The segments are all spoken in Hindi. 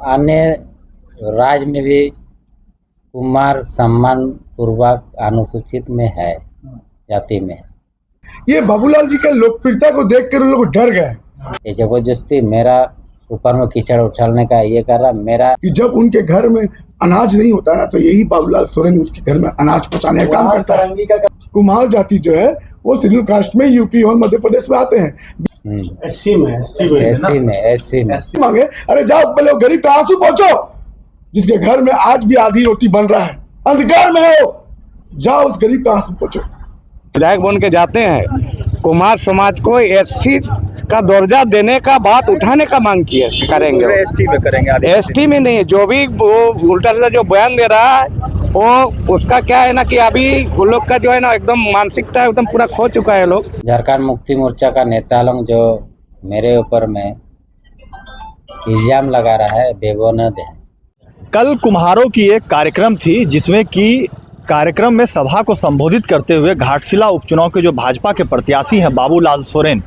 अन्य राज्य में भी कुमार सम्मान पूर्वक अनुसूचित में है, जाति में है। ये बाबूलाल जी के लोकप्रियता को देखकर उन लोग डर गए। ये जबरदस्ती मेरा ऊपर में कीचड़ उछालने का ये कर रहा मेरा। कि जब उनके घर में अनाज नहीं होता ना तो यही बाबूलाल सोरेन उसके घर में अनाज पहुंचाने का काम करता है। कुम्हार जाति जो है वो शेड्यूल कास्ट में यूपी और मध्य प्रदेश में आते हैं। एससी में मांगे अरे जाओ पहले गरीब के आंसू पहुंचो, जिसके घर में आज भी आधी रोटी बन रहा है, अंधकार में हो, जाओ उस गरीब का आंसू पहुंचो। विधायक बन के जाते हैं, कुमार समाज को एससी का दर्जा देने का बात उठाने का मांग किए करेंगे। एसटी में करेंगे, एसटी में नहीं, जो भी वो उल्टा सीधा जो बयान दे रहा है वो उसका क्या है ना कि अभी वो लोग का जो है ना एकदम मानसिकता एकदम पूरा खो चुका है लोग। झारखंड मुक्ति मोर्चा का नेता लोग जो मेरे ऊपर में इल्जाम लगा रहा है बेबुनियाद है। कल कुम्हारों की एक कार्यक्रम थी जिसमें कि कार्यक्रम में सभा को संबोधित करते हुए घाटशिला उपचुनाव के जो भाजपा के प्रत्याशी हैं बाबूलाल सोरेन,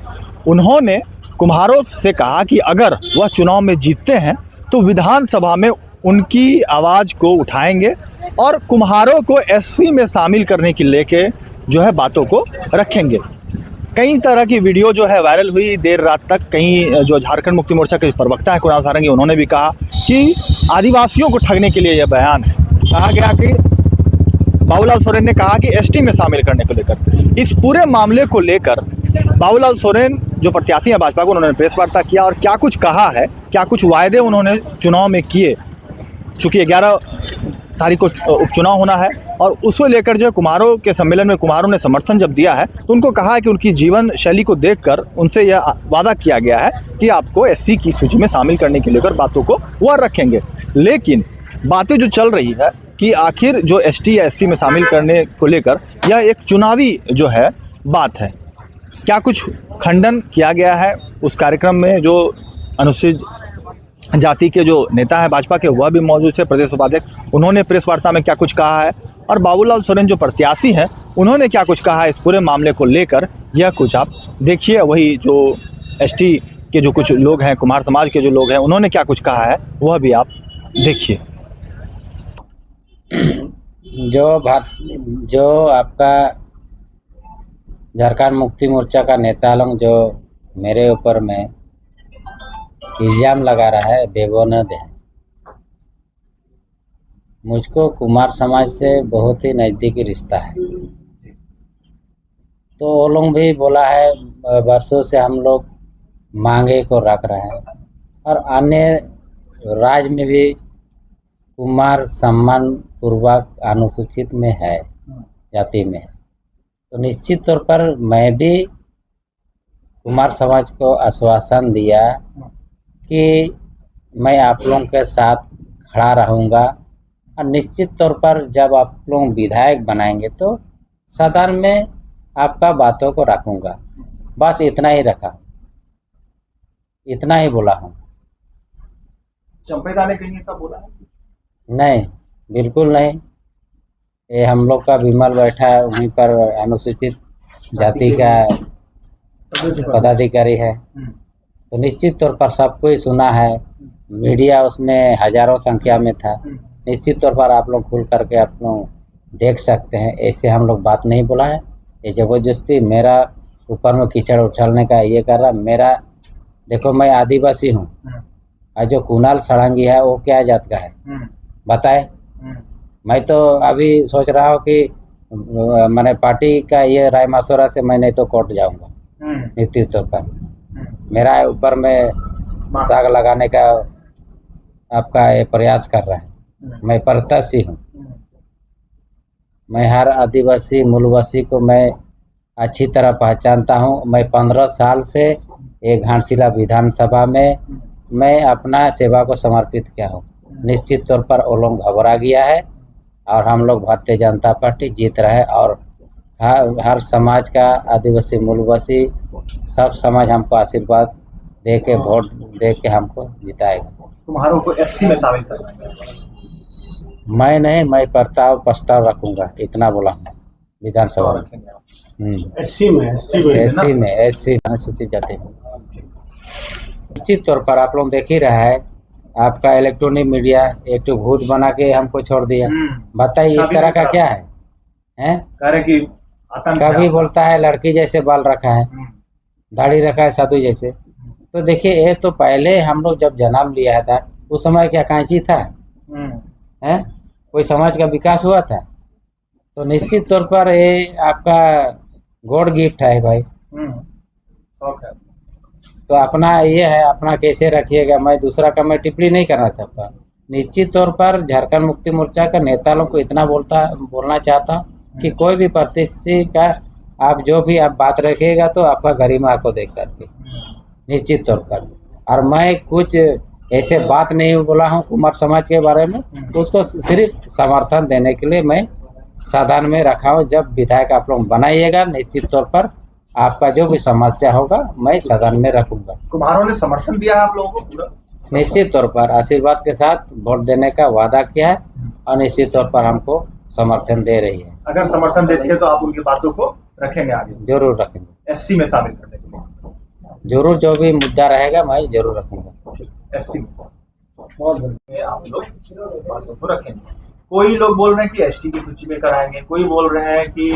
उन्होंने कुम्हारों से कहा कि अगर वह चुनाव में जीतते हैं तो विधानसभा में उनकी आवाज़ को उठाएंगे और कुम्हारों को एससी में शामिल करने की लेके जो है बातों को रखेंगे। कई तरह की वीडियो जो है वायरल हुई देर रात तक। कहीं जो झारखंड मुक्ति मोर्चा के प्रवक्ता है कुणाल सारंगी, उन्होंने भी कहा कि आदिवासियों को ठगने के लिए यह बयान है। कहा गया कि बाबूलाल सोरेन ने कहा कि एसटी में शामिल करने को लेकर, इस पूरे मामले को लेकर बाबूलाल सोरेन जो प्रत्याशी हैं भाजपा को, उन्होंने प्रेस वार्ता किया और क्या कुछ कहा है, क्या कुछ वायदे उन्होंने चुनाव में किए। चूँकि 11 तारीख को उपचुनाव होना है और उसको लेकर जो है कुम्हारों के सम्मेलन में कुम्हारों ने समर्थन जब दिया है तो उनको कहा है कि उनकी जीवन शैली को देखकर उनसे यह वादा किया गया है कि आपको एससी की सूची में शामिल करने के लेकर बातों को वह रखेंगे। लेकिन बातें जो चल रही है कि आखिर जो एसटी या एससी में शामिल करने को लेकर यह एक चुनावी जो है बात है। क्या कुछ खंडन किया गया है उस कार्यक्रम में। जो अनुसूचित जाति के जो नेता है भाजपा के वह भी मौजूद थे, प्रदेश उपाध्यक्ष, उन्होंने प्रेस वार्ता में क्या कुछ कहा है और बाबूलाल सोरेन जो प्रत्याशी हैं उन्होंने क्या कुछ कहा है इस पूरे मामले को लेकर, यह कुछ आप देखिए। वही जो एसटी के जो कुछ लोग हैं, कुम्हार समाज के जो लोग हैं, उन्होंने क्या कुछ कहा है वह भी आप देखिए। जो आपका झारखंड मुक्ति मोर्चा का नेता लोग जो मेरे ऊपर में इल्जाम लगा रहा है बेबुनियाद है। मुझको कुमार समाज से बहुत ही नज़दीकी रिश्ता है, तो वो लोग भी बोला है वर्षों से हम लोग मांगे को रख रहे हैं और अन्य राज्य में भी कुमार सम्मान पूर्वक अनुसूचित में है, जाति में है। तो निश्चित तौर पर मैं भी कुमार समाज को आश्वासन दिया कि मैं आप लोगों के साथ खड़ा रहूँगा और निश्चित तौर पर जब आप लोग विधायक बनाएंगे तो सदन में आपका बातों को रखूँगा। बस इतना ही रखा, इतना ही बोला हूँ। चंपेदा ने कहीं ऐसा बोला है? नहीं, बिल्कुल नहीं। ये हम लोग का विमल बैठा है, वहीं पर अनुसूचित जाति का पदाधिकारी है, तो निश्चित तौर पर सबको ही सुना है। मीडिया उसमें हजारों संख्या में था। निश्चित तौर पर आप लोग खुल करके आप लोग देख सकते हैं। ऐसे हम लोग बात नहीं बोला है। ये जबरदस्ती मेरा ऊपर में कीचड़ उछालने का ये कर रहा मेरा। देखो मैं आदिवासी हूँ और जो कुणाल सारंगी है वो क्या जात का है बताए। मैं तो अभी सोच रहा हूँ कि मैंने पार्टी का ये राय मशवरा से मैं नहीं तो कोर्ट जाऊँगा। निश्चित तौर पर मेरा ऊपर में दाग लगाने का आपका ये प्रयास कर रहा है। मैं प्रत्याशी हूँ। मैं हर आदिवासी मूलवासी को मैं अच्छी तरह पहचानता हूँ। मैं 15 साल से एक घाटशिला विधानसभा में मैं अपना सेवा को समर्पित किया हूँ। निश्चित तौर पर वो लोग घबरा गया है और हम लोग भारतीय जनता पार्टी जीत रहे और हर समाज का आदिवासी मूलवासी सब समाज हमको आशीर्वाद दे के वोट दे के हमको जिताएगा। तुम्हारों को एससी में शामिल करना है? मैं नहीं, मैं प्रस्ताव रखूंगा, इतना बोला हूँ विधानसभा में। एससी में एससी अनुसूचित जाति में निश्चित तौर पर आप लोग देख ही रहा है। आपका इलेक्ट्रॉनिक मीडिया एक तो भूत बना के हमको छोड़ दिया। बताइए इस तरह का क्या है? कह रहे कि आतंक कभी है। बोलता है लड़की जैसे बाल रखा है, दाढ़ी रखा है साधु जैसे। तो देखिए ये तो पहले हम लोग जब जन्म लिया था उस समय क्या कैंची था? हैं? कोई समाज का विकास हुआ था? तो निश्चित तौर पर ये आपका गॉड गिफ्ट है भाई। तो अपना ये है, अपना कैसे रखिएगा। मैं दूसरा का मैं टिप्पणी नहीं करना चाहता। निश्चित तौर पर झारखंड मुक्ति मोर्चा का नेता लोग को इतना बोलना चाहता हूँ कि कोई भी प्रतिष्ठित का आप जो भी आप बात रखिएगा तो आपका गरिमा को देख करके निश्चित तौर पर। और मैं कुछ ऐसे बात नहीं बोला हूँ कुमार समाज के बारे में, उसको सिर्फ समर्थन देने के लिए मैं साधन में रखा हूँ। जब विधायक आप लोग बनाइएगा निश्चित तौर पर आपका जो भी समस्या होगा मैं सदन में रखूंगा। कुम्हारों ने समर्थन दिया है आप लोगों को पूरा? निश्चित तौर पर आशीर्वाद के साथ वोट देने का वादा किया है और निश्चित तौर पर हमको समर्थन दे रही है। अगर समर्थन देती है तो आप उनकी बातों को रखेंगे आगे? जरूर रखेंगे। एससी में शामिल करने के लिए जरूर जो भी मुद्दा रहेगा मैं जरूर रखूंगा। एससी में आप लोग बातों को रखेंगे। कोई लोग बोल रहे हैं कि एसटी की सूची में कराएंगे, कोई बोल रहे हैं कि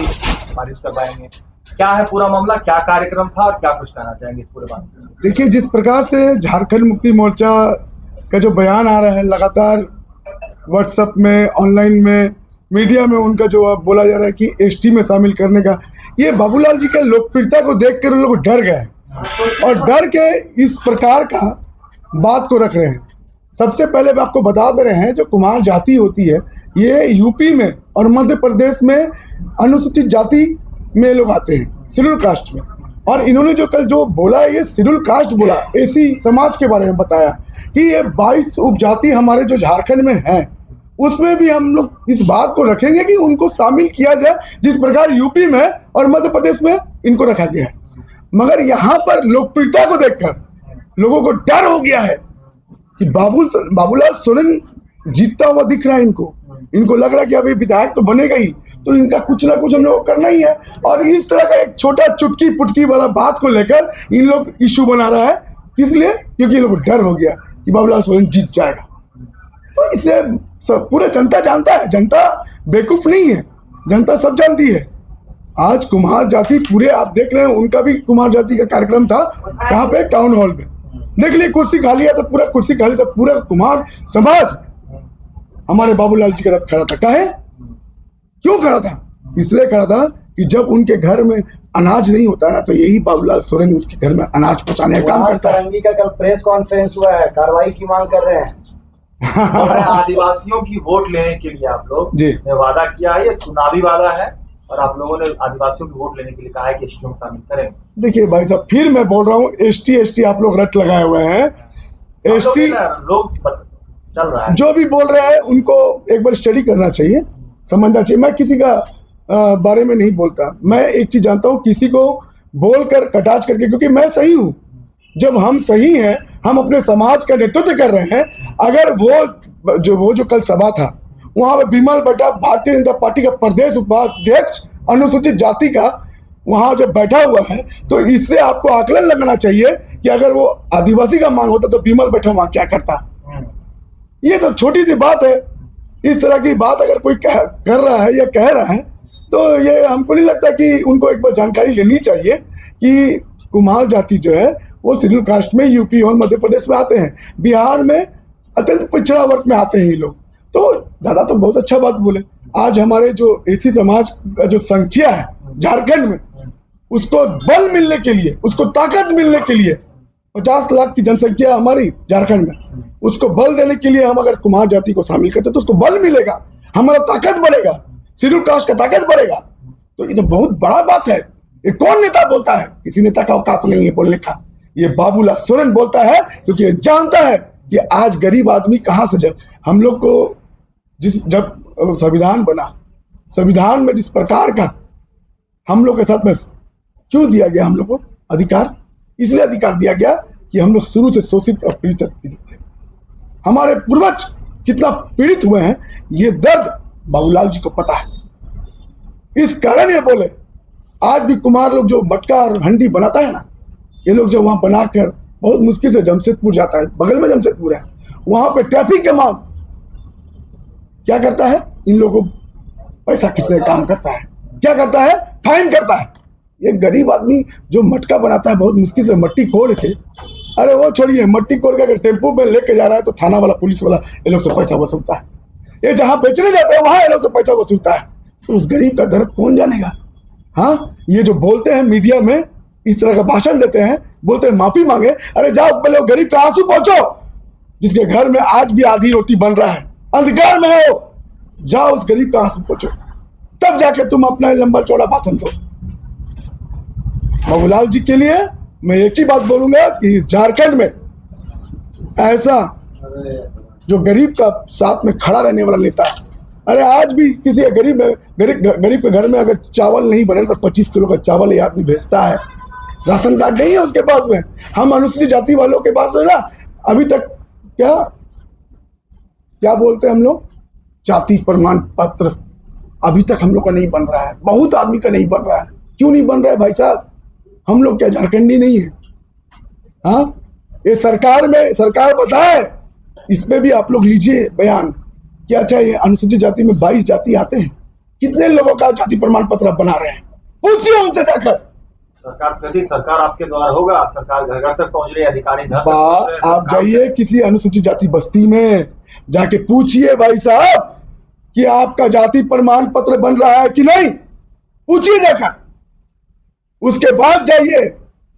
खारिज करवाएंगे। क्या है पूरा मामला, क्या कार्यक्रम था और क्या कुछ कहना चाहेंगे इस पूरे बात में? देखिए, जिस प्रकार से झारखंड मुक्ति मोर्चा का जो बयान आ रहा है लगातार व्हाट्सएप में, ऑनलाइन में, मीडिया में, उनका जो अब बोला जा रहा है कि एसटी में शामिल करने का, ये बाबूलाल जी का लोकप्रियता को देखकर उन लोग डर गए और डर के इस प्रकार का बात को रख रहे हैं। सबसे पहले मैं आपको बता दे रहे हैं जो कुमार जाति होती है ये यूपी में और मध्य प्रदेश में अनुसूचित जाति में लोग आते हैं, शेड्यूल कास्ट में। और इन्होंने जो कल जो बोला है ये शेड्यूल कास्ट बोला, एसी समाज के बारे में बताया कि ये 22 उपजाति हमारे जो झारखंड में हैं उसमें भी हम लोग इस बात को रखेंगे कि उनको शामिल किया जाए जिस प्रकार यूपी में और मध्य प्रदेश में इनको रखा गया है। मगर यहाँ पर लोकप्रियता को देखकर लोगों को डर हो गया है कि बाबूलाल सोरेन जीतता हुआ दिख रहा है इनको लग रहा है कि अभी विधायक तो बनेगा ही, तो इनका कुछ ना कुछ हम लोग को करना ही है। और इस तरह का एक छोटा चुटकी पुटकी वाला बात को लेकर इन लोग इशू बना रहा है। किस लिए? क्योंकि इन लोग को डर हो गया कि बाबूलाल सोरेन जीत जाएगा। तो इसे सब पूरे जनता जानता है, जनता बेवकूफ नहीं है, जनता सब जानती है। आज कुमार जाति पूरे आप देख रहे हैं, उनका भी कुमार जाति का कार्यक्रम था कहाँ पे? टाउन हॉल में। देख लिए कुर्सी खाली है तो पूरा कुर्सी खाली था, पूरा कुमार समाज हमारे बाबूलाल जी के साथ खड़ा था। काहे? क्यों खड़ा था? इसलिए खड़ा था कि जब उनके घर में अनाज नहीं होता ना तो यही बाबूलाल सोरेन उसके घर में अनाज पहुंचाने का काम करता है। का कल प्रेस कॉन्फ्रेंस हुआ है, कार्रवाई की मांग कर रहे हैं। आदिवासियों की वोट लेने के लिए आप लोग जी ने वादा किया है, ये चुनावी वादा है और आप लोगों ने आदिवासियों की वोट लेने के लिए कहा है कि एसटी में शामिल करें। देखिए भाई साहब, फिर मैं बोल रहा हूँ एसटी आप लोग रट लगाए हुए हैं। एसटी लोग चल रहा है, जो भी बोल रहे हैं उनको एक बार स्टडी करना चाहिए, समझना चाहिए। मैं किसी का बारे में नहीं बोलता, मैं एक चीज जानता हूँ, किसी को बोलकर कटाच करके, क्योंकि मैं सही हूँ। जब हम सही हैं, हम अपने समाज का नेतृत्व कर रहे हैं। अगर वो जो कल सभा था वहाँ पे विमल बटा भारतीय जनता पार्टी का प्रदेश उपाध्यक्ष अनुसूचित जाति का वहाँ जब बैठा हुआ है तो इससे आपको आकलन लगाना चाहिए कि अगर वो आदिवासी का मांग होता तो विमल बैठा वहाँ क्या करता। ये तो छोटी सी बात है। इस तरह की बात अगर कोई कर रहा है या कह रहा है तो ये हमको नहीं लगता कि उनको एक बार जानकारी लेनी चाहिए कि कुमार जाति जो है वो शेड्यूल कास्ट में यूपी और मध्य प्रदेश में आते हैं, बिहार में अत्यंत पिछड़ा वर्ग में आते हैं ये लोग। तो दादा तो बहुत अच्छा बात बोले। आज हमारे जो एसी समाज का जो संख्या है झारखंड में, उसको बल मिलने के लिए, उसको ताकत मिलने के लिए, 50 लाख की जनसंख्या हमारी झारखंड में, उसको बल देने के लिए हम अगर कुमार जाति को शामिल करते तो उसको बल मिलेगा, हमारा ताकत बढ़ेगा, शेड्यूल कास्ट का ताकत बढ़ेगा। तो ये तो बहुत बड़ा बात है। ये कौन नेता बोलता है? किसी नेता का औकात नहीं है बोलने का। ये बाबूलाल सोरेन बोलता है क्योंकि ये जानता है कि आज गरीब आदमी कहाँ से, जब हम लोग को जब संविधान बना, संविधान में जिस प्रकार का हम लोग के साथ में क्यों दिया गया हम लोग को अधिकार, इसलिए अधिकार दिया गया कि हम लोग शुरू से शोषित और पीड़ित थे। हमारे पूर्वज कितना पीड़ित हुए हैं ये दर्द बाबूलाल जी को पता है। इस कारण ये बोले। आज भी कुमार लोग जो मटका और हंडी बनाता है ना, ये लोग जो वहाँ बनाकर बहुत मुश्किल से जमशेदपुर जाता है, बगल में जमशेदपुर है, वहां पे ट्रैफिक के माम क्या करता है, इन लोगों को पैसा खींचने का काम करता है। क्या करता है, फाइन करता है। ये गरीब आदमी जो मटका बनाता है बहुत मुश्किल से मट्टी कोड़ के, अरे वो छोड़िए, मट्टी कोड़ के अगर टेम्पो में लेके जा रहा है तो थाना वाला पुलिस वाला ये लोग से पैसा वसूलता है। ये जहां बेचने जाते हैं वहां ये लोग से पैसा वसूलता है। तो उस गरीब का दर्द कौन जानेगा। हाँ, ये जो बोलते हैं मीडिया में, इस तरह का भाषण देते हैं, बोलते हैं माफी मांगे, अरे जाओ पहले वो गरीब का आंसू पहुंचो, जिसके घर में आज भी आधी रोटी बन रहा है, अंधकार में हो, जाओ उस गरीब का आंसू पहुंचो, तब जाके तुम अपना लंबा चौड़ा भाषण दो। बाबूलाल जी के लिए मैं एक ही बात बोलूंगा कि झारखंड में ऐसा जो गरीब का साथ में खड़ा रहने वाला नेता है। अरे आज भी किसी गरीब के घर में अगर चावल नहीं बने तो 25 किलो का चावल ये आदमी भेजता है। राशन कार्ड नहीं है उसके पास में। हम अनुसूचित जाति वालों के पास है ना, अभी तक क्या बोलते हैं हम लोग, जाति प्रमाण पत्र अभी तक हम लोग का नहीं बन रहा है। बहुत आदमी का नहीं बन रहा है। क्यों नहीं बन रहा है भाई साहब? हम लोग क्या झारखंडी नहीं है? हाँ, ये सरकार बताए, इस पे भी आप लोग लीजिए बयान। क्या चाहिए? अनुसूचित जाति में 22 जाति आते हैं, कितने लोगों का जाति प्रमाण पत्र बना रहे हैं? पूछिए उनसे जाकर। सरकार आपके द्वारा होगा, सरकार घर घर तक पहुंच रही है, अधिकारी घर तक पहुंच रहे हैं। आप जाइए किसी अनुसूचित जाति बस्ती में, जाके पूछिए भाई साहब कि आपका जाति प्रमाण पत्र बन रहा है कि नहीं, पूछिए जाकर। उसके बाद जाइए,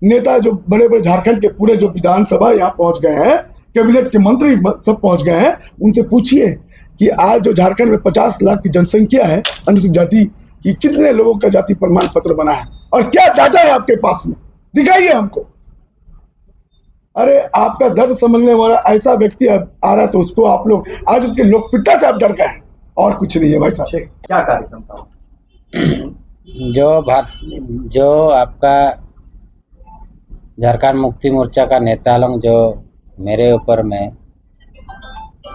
नेता जो बड़े बड़े झारखंड के पूरे जो विधानसभा यहाँ पहुंच गए हैं, कैबिनेट के मंत्री सब पहुंच गए हैं, उनसे पूछिए कि आज जो झारखंड में 50 लाख की जनसंख्या है अनुसूचित जाति की, कितने लोगों का जाति प्रमाण पत्र बना है और क्या डाटा है आपके पास में, दिखाइए हमको। अरे आपका दर्द समझने वाला ऐसा व्यक्ति आ रहा है तो उसको आप लोग आज उसकी लोकप्रियता से आप डर गए, और कुछ नहीं है भाई साहब। क्या कार्यक्रम था? जो आपका झारखंड मुक्ति मोर्चा का नेता लोग जो मेरे ऊपर में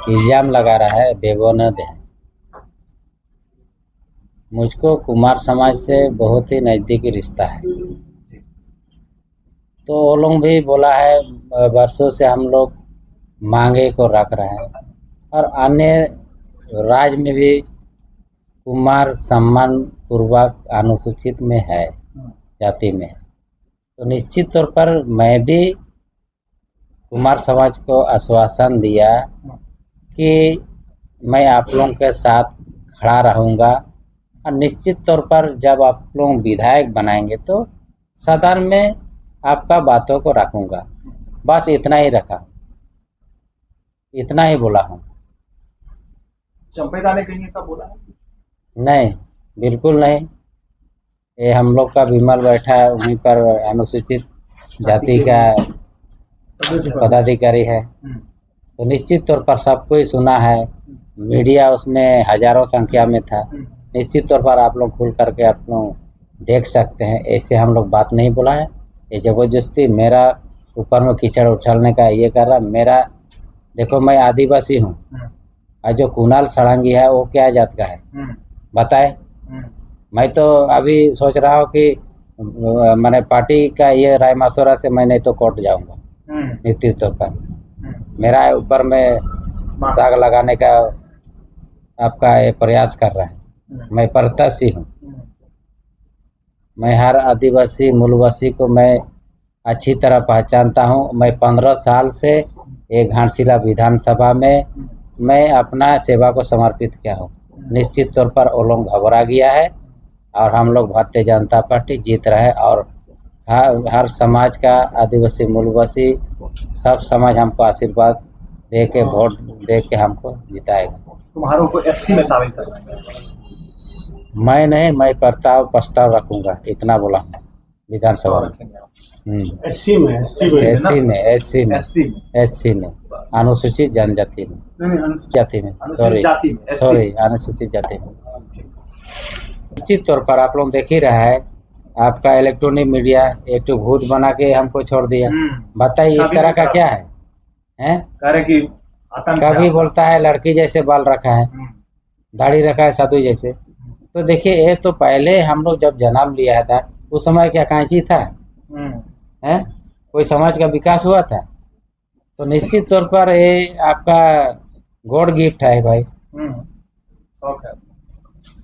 इल्ज़ाम लगा रहा है, बेबुनियाद है। मुझको कुमार समाज से बहुत ही नज़दीकी रिश्ता है, तो वो लोग भी बोला है, वर्षों से हम लोग मांगे को रख रहे हैं और अन्य राज्य में भी कुमार सम्मान पूर्वक अनुसूचित में है, जाति में है। तो निश्चित तौर पर मैं भी कुमार समाज को आश्वासन दिया कि मैं आप लोगों के साथ खड़ा रहूँगा और निश्चित तौर पर जब आप लोग विधायक बनाएंगे तो सदन में आपका बातों को रखूँगा। बस इतना ही रखा, इतना ही बोला हूँ। चंपेदा ने कहीं ऐसा बोला है? नहीं, बिल्कुल नहीं। ये हम लोग का विमल बैठा है, वहीं पर अनुसूचित जाति का पदाधिकारी है, तो निश्चित तौर पर सबको ही सुना है। मीडिया उसमें हजारों संख्या में था। निश्चित तौर पर आप लोग खुल करके आप लोग देख सकते हैं। ऐसे हम लोग बात नहीं बोला है। ये ज़बरदस्ती मेरा ऊपर में कीचड़ उछालने का ये कर रहा। मेरा देखो, मैं आदिवासी हूँ और जो कुणाल सड़ंगी है वो क्या जात का है बताए? मैं तो अभी सोच रहा हूँ कि मैंने पार्टी का ये राय मशवरा से मैं नहीं तो कोर्ट जाऊंगा। निश्चित तौर पर मेरा ऊपर में दाग लगाने का आपका ये प्रयास कर रहा है। मैं प्रत्याशी हूँ। मैं हर आदिवासी मूलवासी को मैं अच्छी तरह पहचानता हूँ। मैं 15 साल से एक घाटशिला विधानसभा में मैं अपना सेवा को समर्पित किया हूँ। निश्चित तौर पर वो लोग घबरा गया है और हम लोग भारतीय जनता पार्टी जीत रहे हैं और हर समाज का आदिवासी मूलवासी सब समाज हमको आशीर्वाद दे के वोट दे के हमको जिताएगा। तुम्हारों को एससी में शामिल करना है? मैं नहीं, मैं प्रस्ताव रखूंगा, इतना बोला हूँ विधानसभा में। एससी में अनुसूचित जनजाति में, जाति में, सॉरी अनुसूचित जाति में। निश्चित तौर पर आप लोग देख ही रहा है, आपका इलेक्ट्रॉनिक मीडिया एक तो भूत बना के हमको छोड़ दिया। बताइए इस तरह का क्या है? कभी बोलता है लड़की जैसे बाल रखा है, दाढ़ी रखा है साधु जैसे। तो देखिए, ये तो पहले हम लोग जब जन्म लिया था उस समय क्या कांची था? हैं? कोई समाज का विकास हुआ था? तो निश्चित तौर पर ये आपका गॉड गिफ्ट है भाई। शौक है।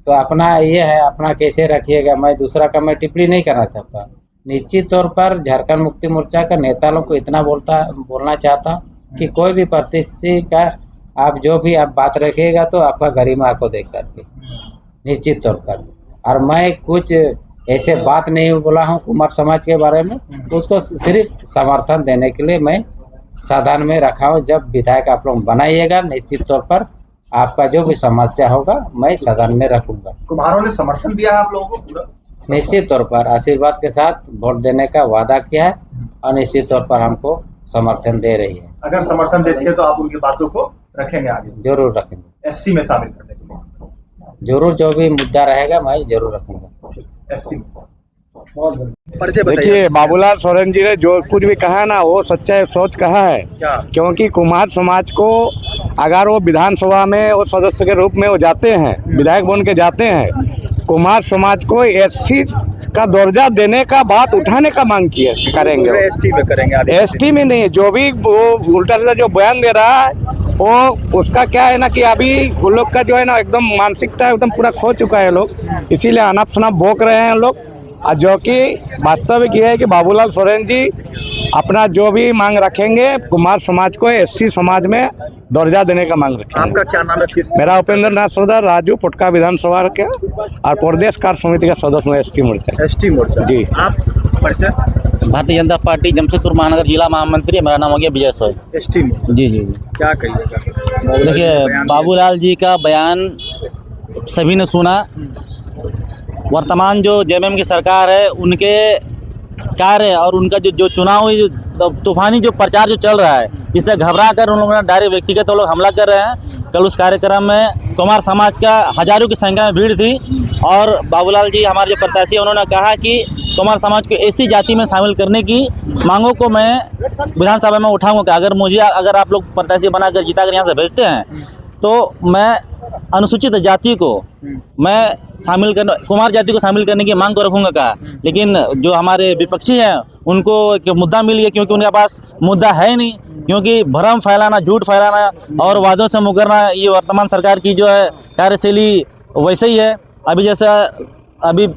तो अपना ये है, अपना कैसे रखिएगा, मैं दूसरा का मैं टिप्पणी नहीं करना चाहता। निश्चित तौर पर झारखंड मुक्ति मोर्चा का नेता लोग को इतना बोलना चाहता कि कोई भी प्रतिष्ठित का आप जो भी आप बात रखिएगा तो आपका गरिमा को देख करके निश्चित तौर पर। और मैं कुछ ऐसे बात नहीं बोला हूँ कुमार समाज के बारे में, उसको सिर्फ समर्थन देने के लिए मैं सदन में रखा हूँ। जब विधायक आप लोग बनाइएगा निश्चित तौर पर आपका जो भी समस्या होगा मैं सदन में रखूंगा। कुम्हारों ने समर्थन दिया है आप लोगों को पूरा? निश्चित तौर पर आशीर्वाद के साथ वोट देने का वादा किया है और निश्चित तौर पर हमको समर्थन दे रही है। अगर समर्थन देती है तो आप उनकी बातों को रखेंगे आगे? जरूर रखेंगे, एससी में शामिल करने के लिए जरूर जो भी मुद्दा रहेगा मैं जरूर रखूंगा। एससी में। देखिए, बाबूलाल सोरेन जी ने जो कुछ भी कहा है ना वो सच्चा सोच कहा है। क्या? क्योंकि कुम्हार समाज को अगर वो विधानसभा में वो सदस्य के रूप में वो जाते हैं, विधायक बन के जाते हैं, कुम्हार समाज को एससी का दर्जा देने का बात उठाने का मांग किए करेंगे। एसटी में करेंगे? एसटी में नहीं, जो भी वो उल्टा सीधा जो बयान दे रहा है वो उसका क्या है ना कि अभी वो लोग का जो है ना एकदम मानसिकता एकदम पूरा खो चुका है लोग, इसीलिए अनाप शनाप भोंक रहे हैं लोग। और जो कि वास्तविक ये है कि बाबूलाल सोरेन जी अपना जो भी मांग रखेंगे कुमार समाज को एससी समाज में दर्जा देने का मांग रखेंगे। आपका क्या नाम है? मेरा उपेंद्र नाथ सरदार राजू, पुटका विधानसभा के और प्रदेश कार्य समिति का सदस्य हूँ एसटी मोर्चा। एसटी मोर्चा जी। आप परिचय? भारतीय जनता पार्टी जमशेदपुर महानगर जिला महामंत्री, मेरा नाम हो गया विजय सोय। एसटी में? जी जी जी। क्या कहिएगा? देखिए, बाबूलाल जी का बयान सभी ने सुना। वर्तमान जो जेएमएम की सरकार है उनके कार्य और उनका जो चुनावी तूफानी जो प्रचार जो चल रहा है, इससे घबरा कर उन लोगों ने डायरेक्ट व्यक्तिगत लोग हमला कर रहे हैं। कल उस कार्यक्रम में कुमार समाज का हजारों की संख्या में भीड़ थी और बाबूलाल जी हमारे जो प्रत्याशी उन्होंने कहा कि कुमार समाज को ऐसी जाति में शामिल करने की मांगों को मैं विधानसभा में उठाऊंगा। अगर आप लोग प्रत्याशी बनाकर जिताकर यहाँ से भेजते हैं तो मैं अनुसूचित जाति को मैं शामिल करने, कुमार जाति को शामिल करने की मांग को रखूंगा कहा। लेकिन जो हमारे विपक्षी हैं उनको एक मुद्दा मिल गया, क्योंकि उनके पास मुद्दा है नहीं, क्योंकि भ्रम फैलाना, झूठ फैलाना और वादों से मुकरना ये वर्तमान सरकार की जो है कार्यशैली वैसे ही है। अभी जैसा अभी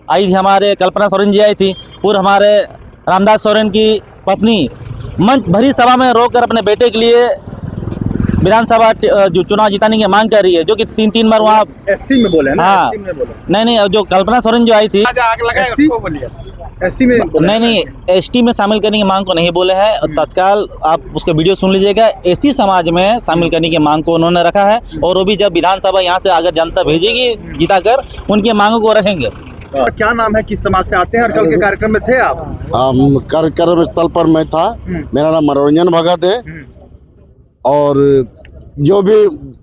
आई थी हमारे कल्पना सोरेन जी आई थी, पूर्व हमारे रामदास सोरेन की पत्नी मंच भरी सभा में रोककर अपने बेटे के लिए विधानसभा जो चुनाव जिताने की मांग कर रही है, जो कि तीन बार वहाँ एसटी में बोले ना? हाँ। एसटी में बोले? नहीं, जो कल्पना सोरेन जो आई थी एसटी में नहीं, एसटी में शामिल करने की मांग को नहीं बोले हैं। तत्काल आप उसका वीडियो सुन लीजिएगा। एसी समाज में शामिल करने की मांग को उन्होंने रखा है और वो भी जब विधानसभा यहाँ से अगर जनता भेजेगी जिताकर उनकी मांगों को रखेंगे। क्या नाम है, किस समाज से आते हैं और कल के कार्यक्रम में थे आप? कार्यक्रम स्थल पर मैं था। मेरा नाम मनोरंजन भगत है और जो भी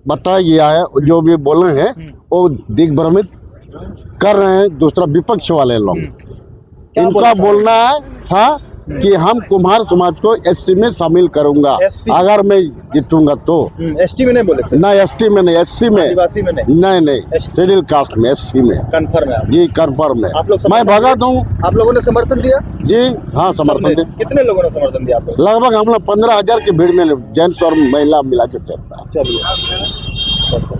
बताया गया है, जो भी बोले हैं वो दिग्भ्रमित कर रहे हैं दूसरा विपक्ष वाले लोग। इनका बोलना था कि हम कुम्हार समाज को एसटी में शामिल करूंगा अगर मैं जीतूंगा तो। एसटी में नहीं बोले थे? ना एसटी में नहीं, एससी में। आदिवासी में नहीं? नहीं, शेड्यूल कास्ट में, एससी में। कन्फर्म है? जी कन्फर्म है। आप लोग मैं भगत हूँ। आप लोगों ने समर्थन दिया? जी हाँ, समर्थन दे। कितने लोगों ने समर्थन दिया आप लोग? लगभग हम लोग 15,000 की भीड़ में जेंट्स और महिला मिला के चलता है। चलिए।